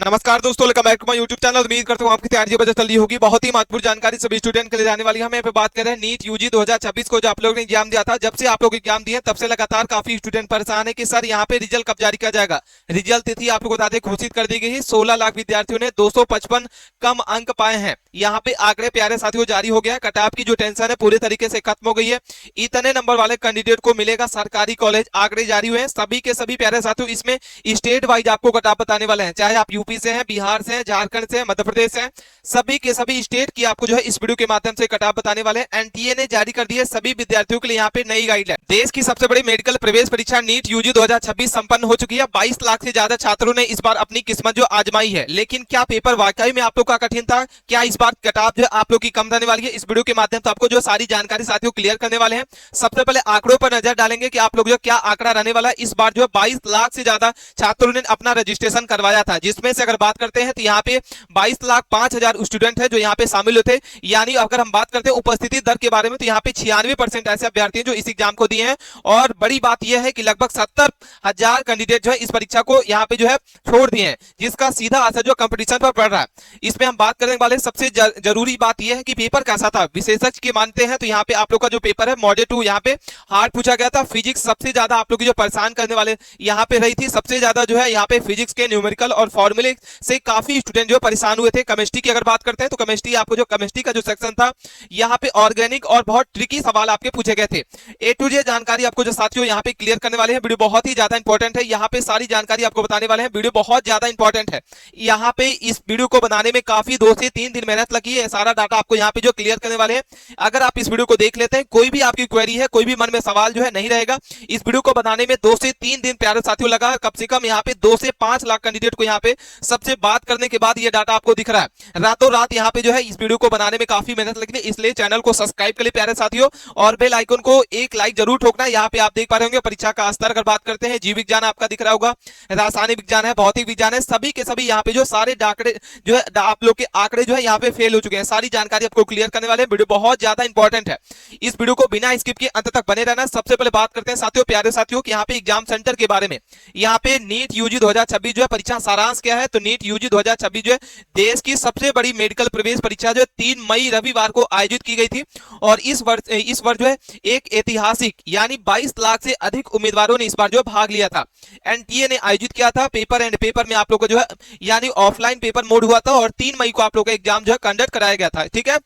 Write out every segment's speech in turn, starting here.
नमस्कार दोस्तों, welcome back to my YouTube channel. उम्मीद करता हूँ आपकी तैयारी बजा चल रही होगी। बहुत ही महत्वपूर्ण जानकारी सभी स्टूडेंट के लिए जाने वाली है। हम यहाँ पे बात कर रहे हैं नीट यूजी 2026 को, जो आप लोगों ने एग्जाम दिया था। जब से आप लोग एग्जाम दिए तब से लगातार काफी स्टूडेंट परेशान है कि सर यहाँ पे रिजल्ट कब जारी किया जाएगा। रिजल्ट तिथि आप लोग बता दें घोषित कर दी गई है। 16 लाख विद्यार्थियों ने 255 कम अंक पाए हैं। यहाँ पे आंकड़े प्यारे साथियों जारी हो गया। कट ऑफ की जो टेंशन है पूरे तरीके से खत्म हो गई है। इतने नंबर वाले कैंडिडेट को मिलेगा सरकारी कॉलेज, आंकड़े जारी हुए हैं सभी के सभी प्यारे साथियों। इसमें स्टेट वाइज आपको कट ऑफ बताने वाले हैं, चाहे आप यूपी से हैं, बिहार से, झारखंड से, मध्य प्रदेश से, सभी के सभी स्टेट की आपको जो है इस वीडियो के माध्यम से कट ऑफ बताने वाले हैं। एनटीए ने जारी कर दी है सभी विद्यार्थियों के लिए यहाँ पे नई गाइडलाइन। देश की सबसे बड़ी मेडिकल प्रवेश परीक्षा नीट यूजी 2026 संपन्न हो चुकी है। 22 लाख से ज्यादा छात्रों ने इस बार अपनी किस्मत जो आजमाई है। लेकिन क्या पेपर वाकई में आप लोग का कठिन था? क्या इस बार कट ऑफ जो आप लोग की कम रहने वाली है? इस वीडियो के माध्यम से आपको जो सारी जानकारी साथियों क्लियर करने वाले हैं। सबसे पहले आंकड़ों पर नजर डालेंगे कि आप लोग जो क्या आंकड़ा रहने वाला है। इस बार जो 22 लाख से ज्यादा छात्रों ने अपना रजिस्ट्रेशन करवाया था, जिसमें से अगर बात करते हैं तो यहाँ पे 22,05,000 स्टूडेंट है जो यहाँ पे शामिल होते। यानी अगर हम बात करते हैं उपस्थिति दर के बारे में तो यहाँ पे 96% ऐसे अभ्यर्थी हैं जो इस एग्जाम को दिए हैं। और बड़ी बात यह है कि लगभग 70,000 कैंडिडेट जो है इस परीक्षा को यहाँ पे जो है छोड़ दिए हैं, जिसका सीधा असर जो कंपटीशन पर पड़ रहा है। इसमें हम बात करने वाले सबसे जरूरी बात यह है कि पेपर कैसा था। विशेषज्ञ के मानते हैं तो यहाँ पे आप लोग का जो पेपर है मॉडल 2 यहाँ पे हार्ड पूछा गया था। फिजिक्स सबसे ज्यादा आप लोग की जो परेशान करने वाले यहाँ पे रही थी। सबसे ज्यादा जो है यहाँ पे फिजिक्स के न्यूमेरिकल और फॉर्मूले से काफी स्टूडेंट जो परेशान हुए थे। केमिस्ट्री की अगर बात करते हैं तो केमिस्ट्री आपको जो केमिस्ट्री का जो सेक्शन था यहाँ पे ऑर्गेनिक और बहुत ट्रिकी सवाल आपके पूछे गए थे। ए टू जेड जानकारी आपको जो साथियों यहाँ पे क्लियर करने वाले हैं। वीडियो बहुत ही ज्यादा इंपॉर्टेंट है। यहाँ पे सारी जानकारी आपको बताने वाले हैं। वीडियो बहुत ज्यादा इंपॉर्टेंट है। यहाँ पे इस वीडियो को बनाने में काफी 2 से 3 दिन मेहनत लगी है। सारा डाटा आपको यहाँ पे जो क्लियर करने वाले हैं। अगर आप इस वीडियो को देख लेते हैं, कोई भी आपकी क्वेरी है, कोई भी मन में सवाल जो है नहीं रहेगा। इस वीडियो को बनाने में 2 से 3 दिन प्यारे साथियों लगा। कम से कम यहाँ पे 2 से 5 लाख कैंडिडेट को यहाँ पे सबसे बात करने के बाद ये डाटा आपको दिख रहा है। रातों रात यहाँ पे जो है इस वीडियो को बनाने में काफी मेहनत लगी है। इसलिए चैनल को सब्सक्राइब कर ले प्यारे साथियों, और बेल आइकन को एक लाइक जरूर ठोकना। यहाँ पे आप देख पा रहे होंगे परीक्षा का स्तर अगर बात करते हैं, जीव विज्ञान आपका दिख रहा होगा, रासायनिक विज्ञान है, भौतिक विज्ञान है, सभी के सभी यहाँ पे जो सारे आंकड़े जो है आप लोग के आंकड़े जो है यहाँ पे फेल हो चुके हैं। सारी जानकारी आपको क्लियर करने वाले हैं। वीडियो बहुत ज्यादा इंपॉर्टेंट है। इस वीडियो को बिना स्किप के अंत तक बने रहना। सबसे पहले बात करते हैं साथियों, प्यारे साथियों, कि यहाँ पे एग्जाम सेंटर के बारे में। यहाँ पे नीट यूजी 2026 जो है परीक्षा सारांश क्या है, तो नीट यूजी 2026 जो है देश की सबसे बड़ी मेडिकल प्रवेश परीक्षा जो 3 मई रविवार को आयोजित की गई थी। और इस वर्ष जो है एक ऐतिहासिक यानी 22 लाख से अधिक उम्मीदवारों ने इस बार जो भाग लिया था। एनटीए ने आयोजित किया था। पेपर एंड पेपर में आप लोग को जो है यानी ऑफलाइन पेपर मोड हुआ था और 3 मई को आप लोग का एग्जाम जो है कंडक्ट कराया गया था। ठीक है,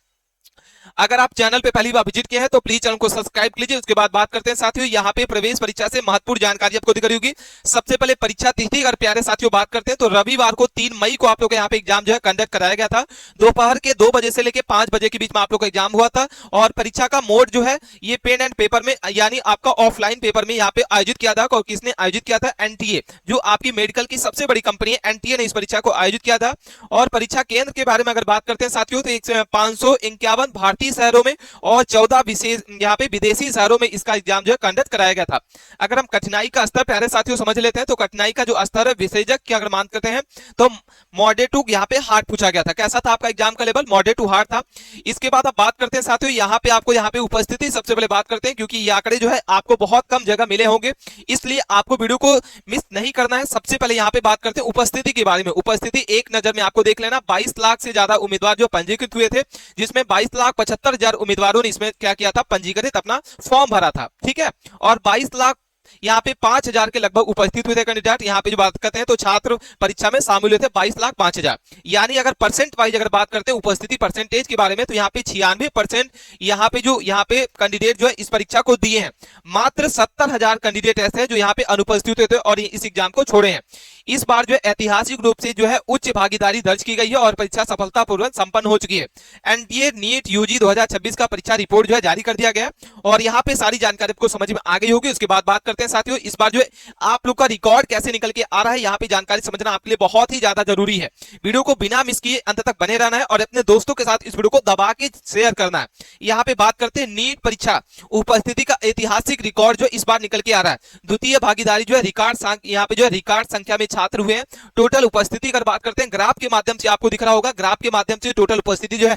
अगर आप चैनल पे पहली बार विजिट किए हैं तो प्लीज चैनल को सब्सक्राइब कीजिए। उसके बाद बात करते हैं साथियों, यहाँ पे प्रवेश परीक्षा से महत्वपूर्ण जानकारी आपको दिख रही होगी। सबसे पहले परीक्षा तिथि अगर प्यारे साथियों बात करते हैं तो रविवार को 3 मई को आप लोग यहाँ पे एग्जाम जो है कंडक्ट कराया गया था। दोपहर के 2 बजे से लेकर 5 बजे के बीच में आप लोग का एग्जाम हुआ था। और परीक्षा का मोड जो है ये पेन एंड पेपर में यानी आपका ऑफलाइन पेपर में यहाँ पे आयोजित किया था। और किसने आयोजित किया था? एनटीए, जो आपकी मेडिकल की सबसे बड़ी कंपनी है। एनटीए ने इस परीक्षा को आयोजित किया था। और परीक्षा केंद्र के बारे में अगर बात करते हैं साथियों तो 551 भारतीय शहरों में और 14 विशेष यहाँ पे विदेशी शहरों में इसका एग्जाम जो है कंडक्ट कराया गया था। अगर हम कठिनाई का स्तर प्यारे साथियों समझ लेते हैं तो कठिनाई का जो स्तर है विशेषज्ञ की अगर मान करते हैं तो मॉडरेट टू यहाँ पे हार्ड पूछा गया था। कैसा था आपका एग्जाम का लेवल? मॉडरेट टू हार्ड था। इसके बाद आप बात करते हैं साथियों यहाँ पे आपको यहाँ पे उपस्थिति सबसे पहले बात करते हैं, क्योंकि ये आंकड़े जो है आपको बहुत कम जगह मिले होंगे, इसलिए आपको वीडियो को मिस नहीं करना है। सबसे पहले यहाँ पे बात करते हैं उपस्थिति के बारे में। उपस्थिति एक नजर में आपको देख लेना। 22 लाख से ज्यादा उम्मीदवार जो पंजीकृत हुए थे, जिसमें 22,75,000 उम्मीदवारों ने इसमें क्या किया था? पंजीकृत अपना फॉर्म भरा था। ठीक है, और 22 लाख यहाँ पे 5,000 के लगभग उपस्थित हुए थे कैंडिडेट। यहाँ पे जो बात करते हैं तो छात्र परीक्षा में शामिल हुए थे 22,05,000। यानी अगर परसेंट वाइज अगर बात करते हैं उपस्थिति परसेंटेज के बारे में तो यहाँ पे 96% यहाँ पे जो यहाँ पे कैंडिडेट जो है इस परीक्षा को दिए हैं। मात्र 70,000 कैंडिडेट ऐसे हैं जो यहाँ पे अनुपस्थित हुए थे और इस एग्जाम को छोड़े हैं। इस बार जो ऐतिहासिक रूप से जो है उच्च भागीदारी दर्ज की गई है और परीक्षा सफलतापूर्वक संपन्न हो चुकी है। एनटीए नीट यूजी 2026 का परीक्षा रिपोर्ट जो है जारी कर दिया गया और यहाँ पे सारी जानकारी आपको समझ में आ गई होगी। उसके बाद बात करते हैं साथियों इस बार जो है आप लोग का रिकॉर्ड कैसे निकल के आ रहा है। यहाँ पे जानकारी समझना आपके लिए बहुत ही ज्यादा जरूरी है। वीडियो को बिना मिस किए अंत तक बने रहना है और अपने दोस्तों के साथ इस वीडियो को दबा के शेयर करना है। यहाँ पे बात करते हैं नीट परीक्षा उपस्थिति का ऐतिहासिक रिकॉर्ड जो इस बार निकल के आ रहा है। द्वितीय भागीदारी जो है रिकॉर्ड यहाँ पे जो है रिकॉर्ड संख्या में छात्र हुए हैं। टोटल उपस्थिति अगर बात करते हैं ग्राफ के माध्यम से आपको दिख रहा होगा, ग्राफ के माध्यम से टोटल उपस्थिति जो है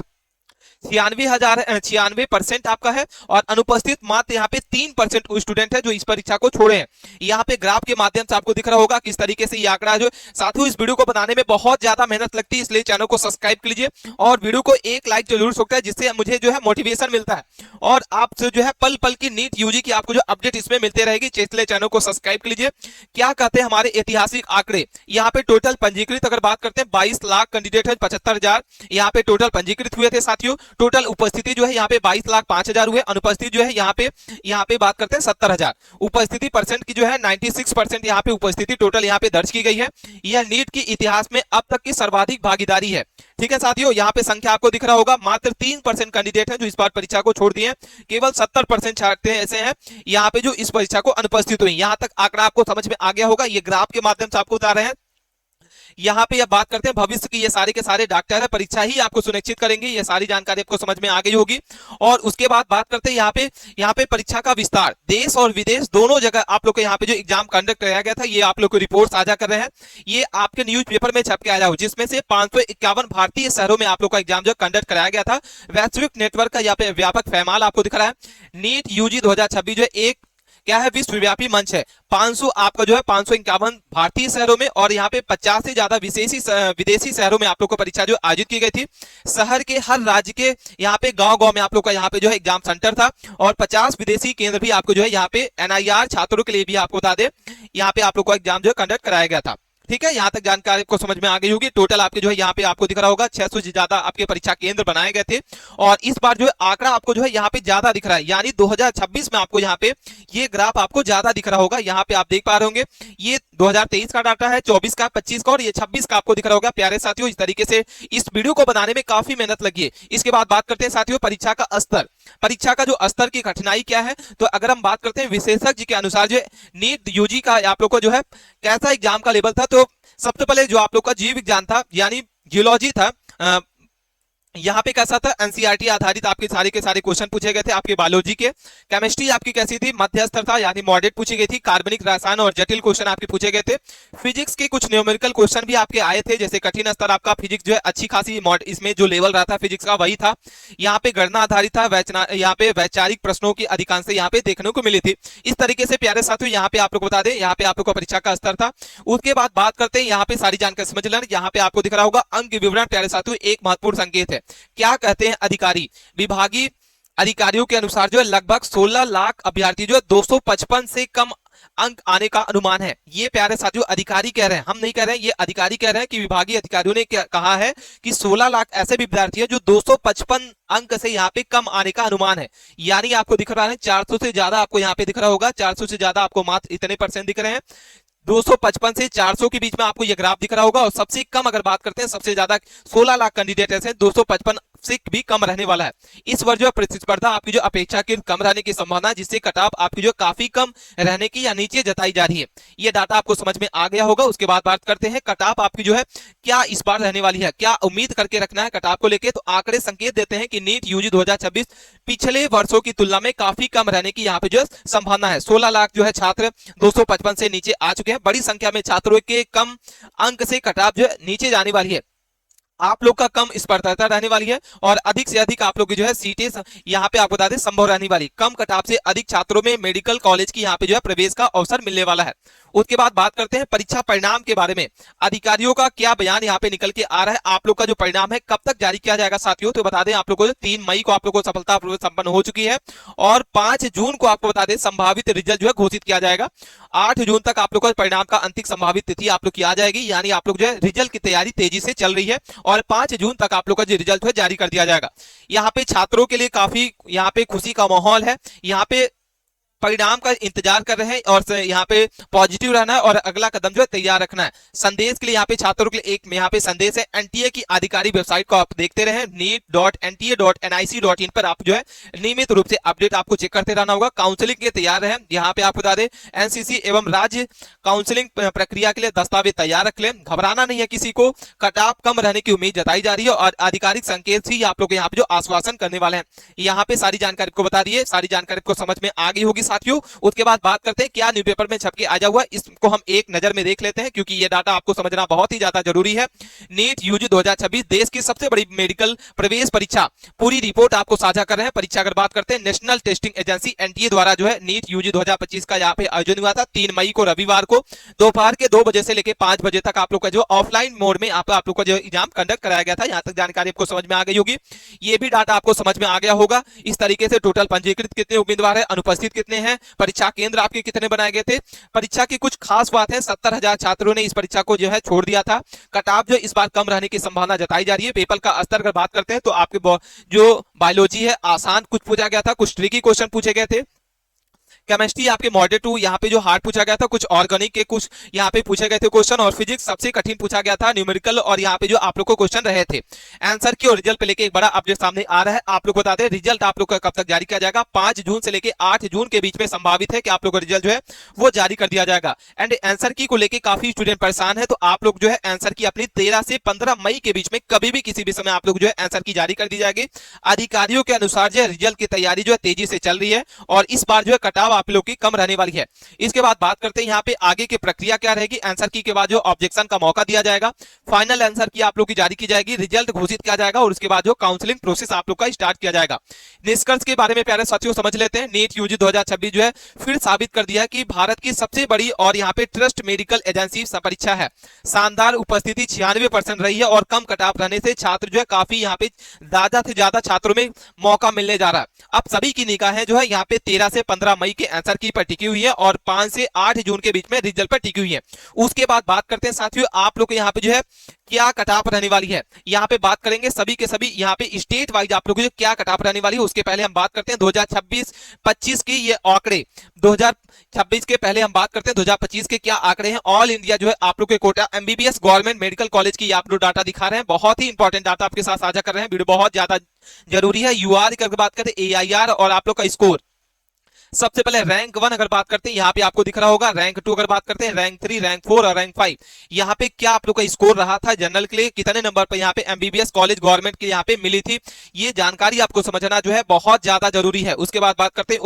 96% आपका है और अनुपस्थित मात्र यहाँ पे 3% स्टूडेंट है जो इस परीक्षा को छोड़े हैं। यहाँ पे ग्राफ के माध्यम से आपको दिख रहा होगा किस तरीके से ये आंकड़ा जो। साथियों, इस वीडियो को बनाने में बहुत ज्यादा मेहनत लगती है, इसलिए चैनल को सब्सक्राइब कीजिए और वीडियो को एक लाइक जरूर सकता है, जिससे मुझे जो है मोटिवेशन मिलता है और आपसे जो है पल पल की नीट यूजी की आपको जो अपडेट इसमें मिलते रहेगी, इसलिए चैनल को सब्सक्राइब कीजिए। क्या कहते हैं हमारे ऐतिहासिक आंकड़े, यहाँ पे टोटल पंजीकृत अगर बात करते हैं 22 लाख कैंडिडेट है, 75,000 यहाँ पे टोटल पंजीकृत हुए थे साथियों। टोटल उपस्थिति जो है यहाँ पे 22,05,000 हुए, अनुपस्थित जो है यहाँ पे बात करते हैं 70,000। उपस्थिति परसेंट की जो है 96% यहाँ पे उपस्थिति टोटल यहाँ पे दर्ज की गई है। यह नीट की इतिहास में अब तक की सर्वाधिक भागीदारी है। ठीक है साथियों, यहाँ पे संख्या आपको दिख रहा होगा, मात्र 3% कैंडिडेट हैं जो इस बार परीक्षा को छोड़ दिए हैं, केवल 70% छात्र ऐसे हैं यहाँ पे जो इस परीक्षा को अनुपस्थित हुई। यहाँ तक आंकड़ा आपको समझ में आ गया होगा, ये ग्राफ के माध्यम से आपको बता रहे हैं। यहाँ पे अब बात करते हैं भविष्य की, ये सारे के सारे डॉक्टर है, परीक्षा ही आपको सुनिश्चित करेंगे, ये सारी जानकारी आपको समझ में आ गई होगी। और उसके बाद बात करते हैं यहाँ पे परीक्षा का विस्तार, देश और विदेश दोनों जगह आप लोग को यहाँ पे जो एग्जाम कंडक्ट कराया गया था, ये आप लोग को रिपोर्ट साझा कर रहे हैं। ये आपके न्यूज पेपर में छप के आया हो, जिसमें से 551 भारतीय शहरों में आप लोग का एग्जाम जो कंडक्ट कराया गया था। वैश्विक नेटवर्क का यहाँ पे व्यापक पैमाना आपको दिख रहा है। नीट यूजी 2026 जो एक क्या है, विश्वव्यापी मंच है। 500 आपका जो है 551 भारतीय शहरों में और यहाँ पे 50 से ज्यादा विदेशी शहरों में आप लोग को परीक्षा जो आयोजित की गई थी। शहर के हर राज्य के यहाँ पे गांव-गांव में आप लोग का यहाँ पे जो है एग्जाम सेंटर था और 50 विदेशी केंद्र भी आपको जो है यहाँ पे NIR छात्रों के लिए भी आपको बता दें, यहाँ पे आप लोग को एग्जाम जो है कंडक्ट कराया गया था। ठीक है, यहाँ तक जानकारी को समझ में आ गई होगी। टोटल आपके जो है यहाँ पे आपको दिख रहा होगा 600 से ज्यादा आपके परीक्षा केंद्र बनाए गए थे और इस बार जो है आंकड़ा आपको जो है यहाँ पे ज्यादा दिख रहा है, यानी 2026 में आपको यहाँ पे ये ग्राफ आपको ज्यादा दिख रहा होगा। यहाँ पे आप देख पा रहे होंगे ये 2023 का डाटा है, 24 का, 25 का और ये 26 का आपको दिख रहा होगा। प्यारे साथियों, इस तरीके से इस वीडियो को बनाने में काफी मेहनत लगी है। इसके बाद बात करते हैं साथियों परीक्षा का स्तर, परीक्षा का जो स्तर की कठिनाई क्या है। तो अगर हम बात करते हैं विशेषज्ञ के अनुसार जो नीट यूजी का आप लोग को जो है कैसा एग्जाम का लेवल था, तो सबसे पहले जो आप लोग का जीव विज्ञान था यानी जियोलॉजी था, यहाँ पे कैसा था, एनसीईआरटी आधारित आपके सारे के सारे क्वेश्चन पूछे गए थे आपके बायोलॉजी के। केमिस्ट्री आपकी कैसी थी, मध्य स्तर था यानी मॉडरेट पूछी गई थी। कार्बनिक रसायन और जटिल क्वेश्चन आपके पूछे गए थे। फिजिक्स के कुछ न्यूमेरिकल क्वेश्चन भी आपके आए थे, जैसे कठिन स्तर आपका फिजिक्स जो है अच्छी खासी इसमें जो लेवल रहा था फिजिक्स का वही था। यहाँ पे गणना आधारित था, यहाँ पे वैचारिक प्रश्नों की अधिकांश यहाँ पे देखने को मिली थी। इस तरीके से प्यारे साथियों यहाँ पे आप लोग बता दें, यहाँ पे आप लोग का परीक्षा का स्तर था। उसके बाद बात करते हैं यहाँ पे सारी जानकारी समझ लेना, यहाँ पे आपको दिख रहा होगा अंक विवरण। प्यारे साथियों एक महत्वपूर्ण संकेत है, क्या कहते हैं अधिकारी, विभागीय अधिकारियों के अनुसार जो है लगभग 16 लाख अभ्यर्थी जो है 255 से कम अंक आने का अनुमान है। ये प्यारे साथियों अधिकारी कह रहे हैं, हम नहीं कह रहे हैं, ये अधिकारी कह रहे हैं कि विभागीय अधिकारियों ने कहा है कि 16 लाख ऐसे विद्यार्थी है जो 255 अंक से यहाँ पे कम आने का अनुमान है। यानी आपको दिख रहा है 400 से ज्यादा आपको यहाँ पे दिख रहा होगा, 400 से ज्यादा आपको मात्र इतने परसेंट दिख रहे हैं। 255 से 400 के बीच में आपको यह ग्राफ दिख रहा होगा और सबसे कम अगर बात करते हैं सबसे ज्यादा 16 लाख कैंडिडेट ऐसे 255 से भी कम रहने वाला है। इस वर्ष जो प्रतिस्पर्धा आपकी जो अपेक्षाकृत कम रहने की संभावना है, जिससे कट ऑफ आपकी जो काफी कम रहने की या नीचे जताई जा रही है। ये डाटा आपको समझ में आ गया होगा। उसके बाद बात करते हैं कट ऑफ आपकी जो है क्या इस बार रहने वाली है, क्या उम्मीद करके रखना है कट ऑफ को लेकर। तो आंकड़े संकेत देते हैं कि नीट यूजी 2026 पिछले वर्षों की तुलना में काफी कम रहने की यहाँ पे जो संभावना है। 16 लाख जो है छात्र 255 से नीचे आ चुके हैं। बड़ी संख्या में छात्रों के कम अंक से कट ऑफ जो है नीचे जाने वाली है। आप लोग का कम स्पर्धा रहने वाली है और अधिक से अधिक आप लोग की जो है सीटें यहाँ पे आपको बता दें संभव रहने वाली। कम कटाव से अधिक छात्रों में मेडिकल कॉलेज की यहाँ पे जो है प्रवेश का अवसर मिलने वाला है। उसके बाद बात करते हैं परीक्षा परिणाम के बारे में। अधिकारियों का क्या बयान यहाँ पे निकल के आ रहा है, आप लोग का जो परिणाम है कब तक जारी किया जाएगा साथियों। तो बता दें आप लोग को 3 मई को आप लोग को सफलतापूर्वक संपन्न हो चुकी है और 5 जून को आपको बता दें संभावित रिजल्ट जो है घोषित किया जाएगा। 8 जून तक आप लोग का परिणाम का अंतिम संभावित तिथि आप लोग की आ जाएगी, यानी आप लोग जो है रिजल्ट की तैयारी तेजी से चल रही है और 5 जून तक आप लोग का जो रिजल्ट है जारी कर दिया जाएगा। यहाँ पे छात्रों के लिए काफी यहाँ पे खुशी का माहौल है। यहाँ पे परिणाम का इंतजार कर रहे हैं और यहाँ पे पॉजिटिव रहना है और अगला कदम जो है तैयार रखना है। संदेश के लिए यहाँ पे छात्रों के लिए एक यहाँ पे संदेश है, एनटीए की आधिकारिक वेबसाइट को आप देखते रहे neet.nta.nic.in पर आप जो है नियमित रूप से अपडेट आपको चेक करते रहना होगा। काउंसलिंग के तैयार रहे, यहाँ पे आप बता दें एनसीसी एवं राज्य काउंसलिंग प्रक्रिया के लिए दस्तावेज तैयार रख लें। घबराना नहीं है किसी को, कट ऑफ कम रहने की उम्मीद जताई जा रही है और आधिकारिक संकेत ही आप लोग यहाँ पे जो आश्वासन करने वाले हैं। यहाँ पे सारी जानकारी को बता दिए, सारी जानकारी को समझ में आ गई होगी साथियों। उसके बाद बात करते हैं क्या न्यूज़पेपर में छप के आया हुआ, इसको हम एक नजर में देख लेते हैं क्योंकि ये डाटा आपको समझना बहुत ही ज्यादा जरूरी है। नीट यूजी 2026 देश की सबसे बड़ी मेडिकल प्रवेश परीक्षा, पूरी रिपोर्ट आपको साझा कर रहे हैं। परीक्षा अगर बात करते हैं नेशनल टेस्टिंग एजेंसी एनटीए द्वारा जो है नीट यूजी 2025 का यहाँ पे आयोजन हुआ था 3 मई को रविवार को दोपहर के 2 बजे से लेकर 5 बजे तक आप लोग का जो ऑफलाइन मोड में आप लोग का जो एग्जाम कंडक्ट कराया गया था। यहाँ तक जानकारी आपको समझ में आ गई होगी, ये भी डाटा आपको समझ में आ गया होगा। इस तरीके से टोटल पंजीकृत कितने उम्मीदवार है, अनुपस्थित कितने हैं, परीक्षा केंद्र आपके कितने बनाए गए थे। परीक्षा की कुछ खास बात है, 70,000 छात्रों ने इस परीक्षा को जो है छोड़ दिया था। कट ऑफ जो इस बार कम रहने की संभावना जताई जा रही है। पेपर का स्तर अगर बात करते हैं तो आपके जो बायोलॉजी है आसान कुछ पूछा गया था, कुछ ट्रिकी क्वेश्चन पूछे गए थे। केमिस्ट्री आपके मॉडरेट टू यहाँ पे जो हार्ड पूछा गया था, कुछ ऑर्गेनिक के कुछ यहाँ पे पूछे गए थे क्वेश्चन, और फिजिक्स सबसे कठिन पूछा गया था न्यूमेरिकल, और यहाँ पे जो आप लोग को क्वेश्चन रहे थे। आंसर की और रिजल्ट पे लेके एक बड़ा अपडेट सामने आ रहा है। आप लोग बता दें रिजल्ट आप लोग का कब तक जारी किया जाएगा, 5 जून से लेके 8 जून के बीच में संभावित है कि आप लोग का रिजल्ट जो है वो जारी कर दिया जाएगा। एंड आंसर की को लेकर काफी स्टूडेंट परेशान है, तो आप लोग जो है आंसर की अपनी 13 से 15 मई के बीच में कभी भी किसी भी समय आप लोग जो है आंसर की जारी कर दी जाएगी। अधिकारियों के अनुसार जो है रिजल्ट की तैयारी जो है तेजी से चल रही है, और इस बार जो है कटाव आप लोग की कम रहने वाली है। इसके बाद बात करते हैं यहाँ पे आगे की प्रक्रिया क्या रहेगी। आंसर की के बाद जो ऑब्जेक्शन का मौका दिया जाएगा, फाइनल आंसर की आप लोग की जारी की जाएगी, रिजल्ट घोषित किया जाएगा, और उसके बाद जो काउंसलिंग प्रोसेस आप लोग का स्टार्ट किया जाएगा। निष्कर्ष के बारे में प्यारे साथियों समझ लेते हैं। नीट यूजी 2026 जो है फिर साबित कर दिया कि भारत की सबसे बड़ी और यहाँ पे ट्रस्ट मेडिकल एजेंसी परीक्षा है। शानदार उपस्थिति 96% रही है, और कम कटाव रहने से छात्र जो है काफी यहाँ पे ज्यादा से ज्यादा छात्रों में मौका मिलने जा रहा है। अब सभी की निगाहें जो है यहाँ पे 13 से 15 मई के आंसर की पर टिकी हुई है, और 5 से 8 जून के बीच में रिजल्ट पर टिकी हुई है। उसके बाद बात करते हैं साथियों आप लोग यहाँ पे जो है क्या कटाप रहने वाली है। यहाँ पे बात करेंगे सभी के सभी यहाँ पे स्टेट वाइज आप लोग जो क्या कटाप रहने वाली है। उसके पहले हम बात करते हैं 2026-25 की ये आंकड़े, 2026 के पहले हम बात करते हैं 2025 के क्या आंकड़े हैं। ऑल इंडिया जो है आप लोग के Kota MBBS government medical college की आप लोग डाटा दिखा रहे हैं। बहुत ही इंपॉर्टेंट डाटा आपके साथ साझा कर रहे हैं, वीडियो बहुत ज्यादा जरूरी है। यूआर की बात करते हैं, एआईआर और आप लोग का स्कोर। सबसे पहले रैंक 1 अगर बात करते हैं यहाँ पे आपको दिख रहा होगा, रैंक 2 अगर बात करते हैं, रैंक 3, रैंक 4 और रैंक 5 यहाँ पे क्या आप लोग का स्कोर रहा था जनरल के लिए, कितने नंबर पर यहाँ पे एमबीबीएस कॉलेज गवर्नमेंट के यहाँ पे मिली थी। ये जानकारी आपको समझना जो है बहुत ज्यादा जरूरी है। उसके बाद बात करते हैं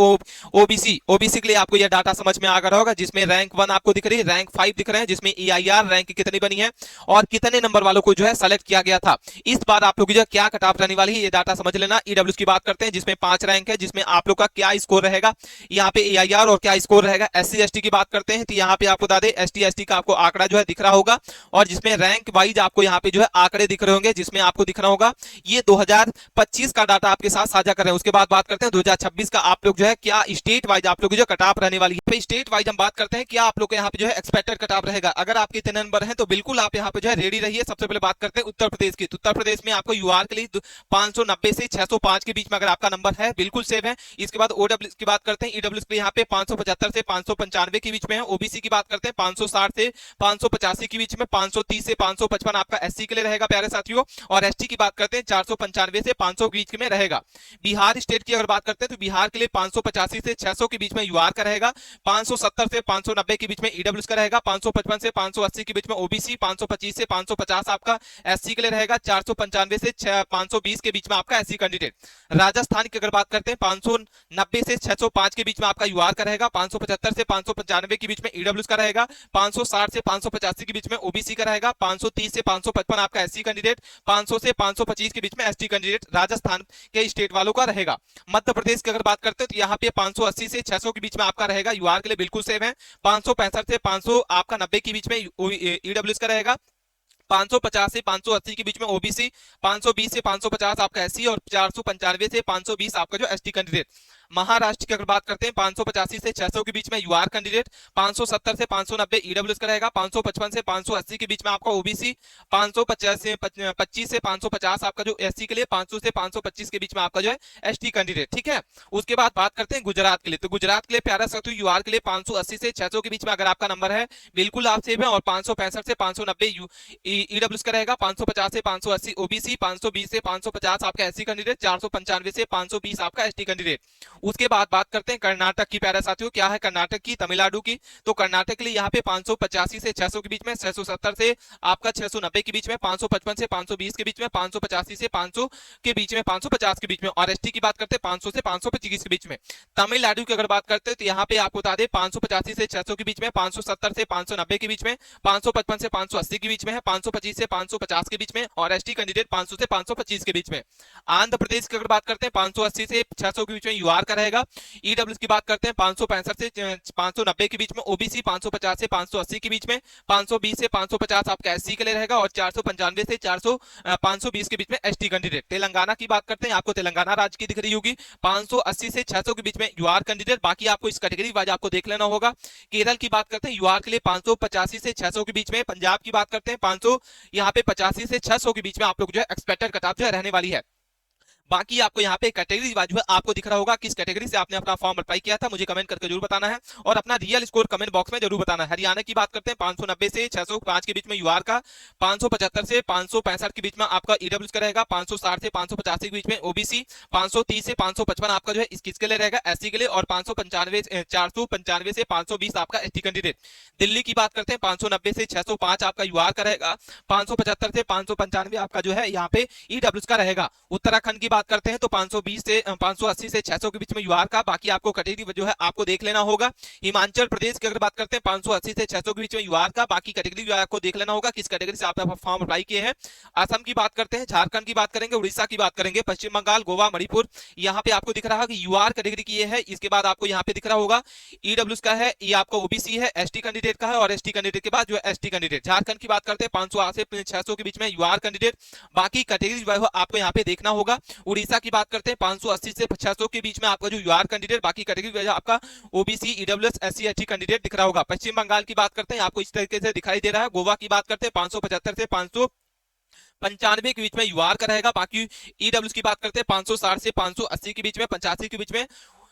ओबीसी के लिए आपको यह डाटा समझ में आ रहा होगा, जिसमें रैंक 1 आपको दिख रही है, रैंक 5 दिख रहे हैं, जिसमें EIR रैंक कितनी बनी है और कितने नंबर वालों को जो है सेलेक्ट किया गया था। इस बार आप लोग जो क्या कट ऑफ रहने वाली है ये डाटा समझ लेना। ईडब्ल्यूएस की बात करते हैं जिसमें 5 रैंक है, जिसमें आप लोग का क्या स्कोर रहेगा यहाँ पे EIR और क्या स्कोर रहेगा। SC ST की बात करते हैं तो यहाँ पे आपको बता दें ST ST का आपको आंकड़ा जो है दिख रहा होगा, और जिसमें रैंक वाइज आपको यहाँ पे जो है आंकड़े दिख रहे होंगे, जिसमें आपको दिख रहा होगा ये 2025 का डाटा आपके साथ साझा कर रहे हैं। उसके बाद बात करते हैं 2026 का आप लोग जो है क्या स्टेट वाइज आप लोग जो कट ऑफ रहने वाली है। स्टेट वाइज हम बात करते हैं क्या आप लोग के यहाँ पे जो है एक्सपेक्टेड कट ऑफ रहेगा। अगर आपके इतने नंबर हैं तो बिल्कुल आप यहाँ पे जो है रेडी रहिए। सबसे पहले बात करते हैं उत्तर प्रदेश की। उत्तर प्रदेश में आपको यूआर के लिए 590 से 605 के बीच में अगर आपका नंबर है बिल्कुल सेव है। इसके बाद ओडब्ल्यू की बात करते हैं, ईडब्ल्यू के यहाँ पे 575 से 595 के बीच में है। ओबीसी की बात करते हैं 560 से 585 के बीच में, 530 से 555 आपका एससी के लिए रहेगा प्यारे साथियों, और एसटी की बात करते हैं 495 से 500 के बीच में रहेगा। बिहार स्टेट की अगर बात करते हैं तो बिहार के लिए 585 से 600 के बीच में यूआर का रहेगा, 570 से 590 के बीच में ईडब्ल्यूएस का रहेगा, 555 से 580 के बीच में ओबीसी, 525 से 550 आपका एससी के लिए रहेगा, 495 से 520 के बीच में आपका एससी कैंडिडेट। राजस्थान की अगर बात करते हैं 590 से 605 के बीच में आपका यूआर का रहेगा, 575 से 595 के बीच में ईडब्ल्यूएस का रहेगा, 560 से 585 के बीच में ओबीसी का रहेगा, 530 से 555 आपका एससी कैंडिडेट, 500 से 525 के बीच में एसटी कैंडिडेट राजस्थान के स्टेट वालों का रहेगा। मध्य प्रदेश की अगर बात करते हैं तो यहाँ पे 580 से 600 के बीच में आपका रहेगा, यूआर के लिए बिल्कुल सेव है, 565 से 500 आपका 90 के बीच में ईडब्ल्यूएस का रहेगा, 550 से 580 के बीच में ओबीसी, 520 से 550 आपका एससी, और 495 से 520 आपका जो एसटी कैंडिडेट। महाराष्ट्र की अगर बात करते हैं 585 से 600 के बीच में यूआर कैंडिडेट, 570 से 590 ईडब्ल्यूएस का रहेगा, 555 से 580 के बीच में आपका ओबीसी, 550 से 25 से 550 आपका जो एससी के लिए, 500 से 525 के बीच में आपका जो है एसटी कैंडिडेट। ठीक है, उसके बाद बात करते हैं गुजरात के लिए। तो गुजरात के लिए प्यारा साथियों यूआर के लिए 580 से 600 के बीच में अगर आपका नंबर है बिल्कुल आप सेव है, और 565 से 590 ईडब्ल्यूएस का रहेगा, 550 से 580 ओबीसी, 520 से 550 आपका एससी कैंडिडेट, 495 से 520 आपका एसटी कैंडिडेट। उसके बाद बात करते हैं कर्नाटक की प्यारे साथियों। क्या है कर्नाटक की, तमिलनाडु की। तो कर्नाटक के लिए यहाँ पे 585 से 600 के बीच में, 670 से आपका 690 के बीच में, 555 से 520 के बीच में, 585 से 500 के बीच में, 550 के बीच में। और एसटी की बात करते हैं 500 से 525 के बीच में। तमिलनाडु की अगर बात करते हैं तो यहाँ पे आपको बता दें 585 से 600 के बीच में, 570 से 590 के बीच में, 555 से 580 के बीच में है, 525 से 550 के बीच में। और एसटी कैंडिडेट 500 से 525 के बीच में। आंध्र प्रदेश की अगर बात करते हैं 580 से 600 के बीच में यूआर का रहेगा। ईडब्ल्यू की बात करते हैं 565 से 590 के बीच में। ओबीसी 550 से 580 के बीच में, 520 से 550 आपका एससी के लिए रहेगा। और 495 से 520 के बीच में एसटी कैंडिडेट। तेलंगाना की बात करते हैं, आपको तेलंगाना राज्य की दिख रही होगी 580 से 600 के बीच में यूआर कैंडिडेट। बाकी आपको इस कैटेगरी वाइज आपको देख लेना होगा। केरल की बात करते हैं यूआर के लिए 585 से 600 के बीच में। पंजाब की बात करते हैं 500 यहाँ पे 85 से 600 के बीच में आप लोग जो है एक्सपेक्टेड कट ऑफ जो है रहने वाली है। बाकी आपको यहाँ पे कैटेगरी वाइज आपको दिख रहा होगा किस कैटेगरी से आपने अपना फॉर्म अप्लाई किया था, मुझे कमेंट करके जरूर बताना है। और अपना रियल स्कोर कमेंट बॉक्स में जरूर बताना है। हरियाणा की बात करते हैं 590 से 605 के बीच में यूआर का, 575 से 565 के बीच में आपका ईडब्ल्यू का रहेगा, 560 से 585 के बीच में ओबीसी, 530 से 555 आपका जो है किसके लिए रहेगा, एससी के लिए। और 495 से 520 आपका एसटी कैंडिडेट। दिल्ली की बात करते हैं 590 से 605 आपका यूआर का रहेगा, 575 से 595 आपका जो है यहाँ पे ईडब्ल्यू का रहेगा। उत्तराखंड की बात करते हैं तो 520 से 580 से 600 के बीच में यूआर का। बाकी आपको कैटेगरी जो है आपको देख लेना होगा। हिमाचल प्रदेश की अगर बात करते हैं 580 से 600 के बीच में यूआर का। बाकी कैटेगरी जो है आपको देख लेना होगा किस कैटेगरी से आपने फॉर्म अप्लाई किए हैं। असम की बात करते हैं, झारखंड की बात करेंगे, उड़ीसा की बात करेंगे, पश्चिम बंगाल, गोवा, मणिपुर। यहाँ पे आपको दिख रहा है कि यूआर कैटेगरी की है। इसके बाद आपको यहाँ पे दिख रहा होगा ईडब्ल्यू का है, ये आपका ओबीसी है, एसटी कैंडिडेट का है। और एसटी कैंडिडेट के बाद जो है एसटी कैंडिडेट। झारखंड की बात करते हैं 580 से 600 के बीच में यूआर कैंडिडेट। बाकी कैटेगरी जो है आपको यहाँ पे देखना होगा। उड़ीसा की बात करते हैं 580 से 600 के बीच में आपका जो यूआर कैंडिडेट। बाकी कैटेगरी आपका OBC, EWS, SC, ST candidate दिख रहा होगा। पश्चिम बंगाल की बात करते हैं आपको इस तरीके से दिखाई दे रहा है। गोवा की बात करते हैं 575 से 595 के बीच में यूआर का रहेगा। बाकी ईडब्ल्यूएस की बात करते हैं 560 से 580 के बीच में, 85 के बीच में।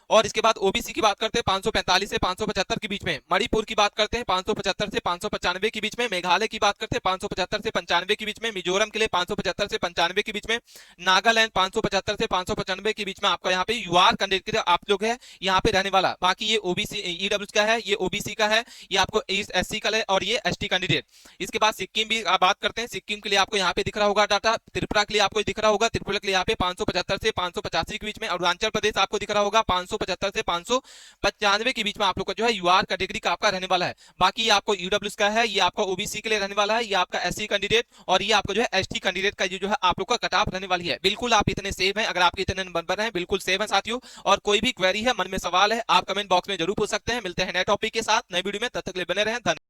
और इसके बाद ओबीसी की बात करते हैं 545 से 575 के बीच में। मणिपुर की बात करते हैं 575 से 595 के बीच में। मेघालय की बात करते हैं 575 से 95 के बीच में। मिजोरम के लिए 575 से 95 के बीच में। नागालैंड 575 से 595 के बीच में आपका यहाँ पे यूआर कैंडिडेट आप लोग है यहाँ पे रहने वाला। बाकी ये ओबीसी ईडब्ल्यू का है, ये ओबीसी का है, ये आपको एससी का है और ये एसटी कैंडिडेट। इसके बाद सिक्किम भी बात करते हैं। सिक्किम के लिए आपको यहाँ पे दिख रहा होगा डाटा। त्रिपुरा के लिए आपको दिख रहा होगा, त्रिपुरा के लिए यहाँ पे 575 से 585 के बीच में। अरुणाचल प्रदेश आपको दिख रहा होगा 575 से 595 के बीच में आप लोग का जो है यूआर कैटेगरी का आपका रहने वाला है। बाकी ये आपको ईडब्ल्यूएस का है, ये आपका ओबीसी के लिए रहने वाला है, ये आपका एससी कैंडिडेट और ये आपका जो है एसटी कैंडिडेट का जो है आप लोग का कट ऑफ रहने वाली है। बिल्कुल आप इतने सेव हैं, अगर आपके इतने नंबर हैं बिल्कुल सेव हैं साथियों। और कोई भी क्वेरी है, मन में सवाल है, आप कमेंट बॉक्स में जरूर पूछ सकते हैं। मिलते हैं नए टॉपिक के साथ नए वीडियो में, तब तक के लिए बने रहें। धन्यवाद।